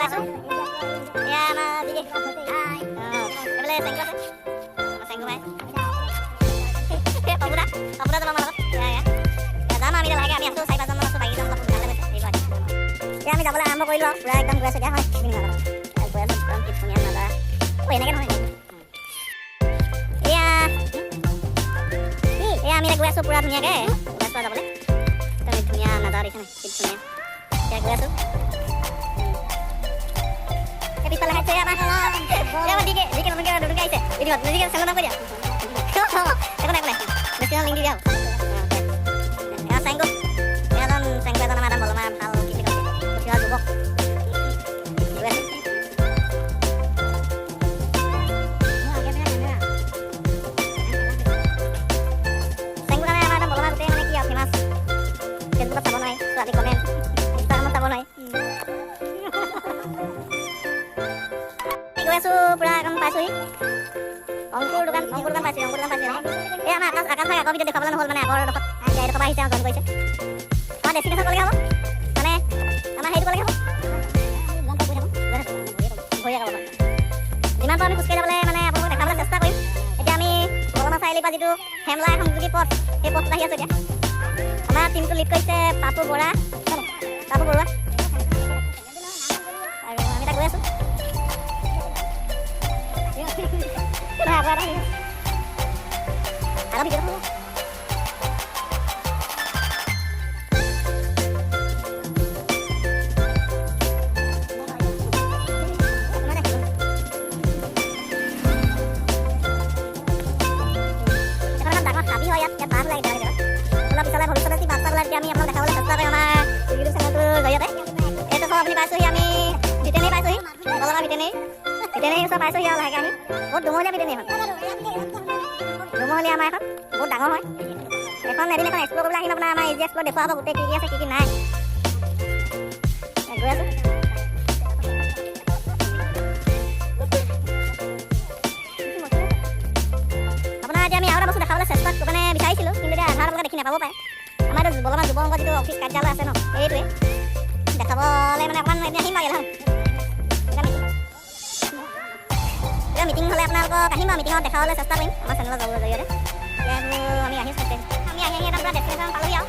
আছো এয়া আমাৰ দিদি এইফালে চেংকু আছে চেংকু ভাই পপুদা যাব আমাৰ লগত যাম আমি লাহেকৈ আমি আছোঁ 4-5জনমান আছোঁ বাকীজন অলপ সোনকালে গৈছে এইবাৰ এতিয়া আমি যাবলৈ আৰম্ভ কৰিলোঁ আৰু পূৰা একদম গৈ আছোঁ দিয়া হয় গৈ আছোঁ একদম কি ধুনীয়া নাজাৰা এনেকৈ নহয় এয়া আমি গৈ আছোঁ পূৰা ধুনীয়াকৈ গৈ আছোঁ যাবলৈ একদম ধুনীয়া নাজাৰা দেখিছে নাই কি ধুনীয়া এতিয়া গৈ আছোঁ পিছফালে আহিছে আমাৰ দিকে নতুনকৈ আহিছে ভিডিঅ'ত নতুনকৈ চেনেল নাম কৈ দিয়া একো নাই বেছি লিংক দি দিয়া চেংকু এজন আমাৰ এটা বলমা ভাল কৃষি উঠি অহা যুৱক চেংকু কাৰণে আমাৰ এটা বলমা গোটেই মানে কি আৰু ফেমাছ ফেচবুকত চাব নোৱাৰি ছোৱালী কমেণ্ট ইনষ্টাগ্ৰামত চাব নোৱাৰি গৈ আছোঁ পূৰা একদম পাইছোঁহি অংকুৰ দোকান পাইছোঁ এই আমাৰ আকাশ ভাই আগৰ ভিডিঅ' দেখুৱাবলৈ নহ'ল মানে আগৰ ডোখৰত এইডোখৰ আহিছে আৰু জইন কৰিছে আমাৰ ডেষ্টিনেশ্যন ক'লৈকে হ'ব মানে আমাৰ সেইটো ক'লৈকে হ'ব যিমান পাৰোঁ আমি খোজকাঢ়ি যাবলৈ মানে আপোনালোকক দেখাবলৈ চেষ্টা কৰিম এতিয়া আমি বলমা চাৰিআলিৰ পৰা যিটো হেমলা সংযোগী পথ সেই পথটোত আহি আছোঁ এতিয়া আমাৰ টিমটো লিড কৰিছে পাপু বৰুৱা আৰু আমি তাত গৈ আছোঁ আগৰ ভিডিঅ' আমি আপোনাক দেখাবলৈ চেষ্টা কৰিম আমাৰ ইউটিউব চেনেলটোৰ জৰিয়তে এইটো আপুনি পাইছোঁহি আমি ভিটেনেৰি পাইছোঁহি বলমা ভিটেনেৰি ওচৰত পাইছোঁহি আৰু লাহেকৈ আমি বহুত দুমহলীয়া ভিটেনেৰি এখন দুমহলীয়া আমাৰ এখন বহুত ডাঙৰ হয় এখন এদিন এখন এক্সপ্ল'ৰ কৰিবলৈ আহিম আপোনাৰ আমাৰ ইজি এক্সপ্ল'ৰ দেখুওৱা হ'ব গোটেই কি কি আছে কি কি নাই গৈ আছোঁ আপোনাৰ এতিয়া আমি আৰু এটা বস্তু দেখাবলৈ চেষ্টা মানে বিচাৰিছিলোঁ কিন্তু এতিয়া আধা আপোনালোকে দেখি নাপাব পাৰে আমাৰ এইটো বলমা যুৱ সংঘৰ যিটো অফিচ কাৰ্যালয় আছে ন সেইটোৱে দেখাবলৈ মানে অকণমান এতিয়া আহিম বাৰু এতিয়া মিটিং হ'লে আপোনালোকক আহিম আৰু মিটিঙত দেখাবলৈ চেষ্টা কৰিম আমাৰ চেনেলৰ জৰিয়তে আমি আহি আহি এটা পূৰা ডেষ্টিনেশ্যন পালোহি আৰু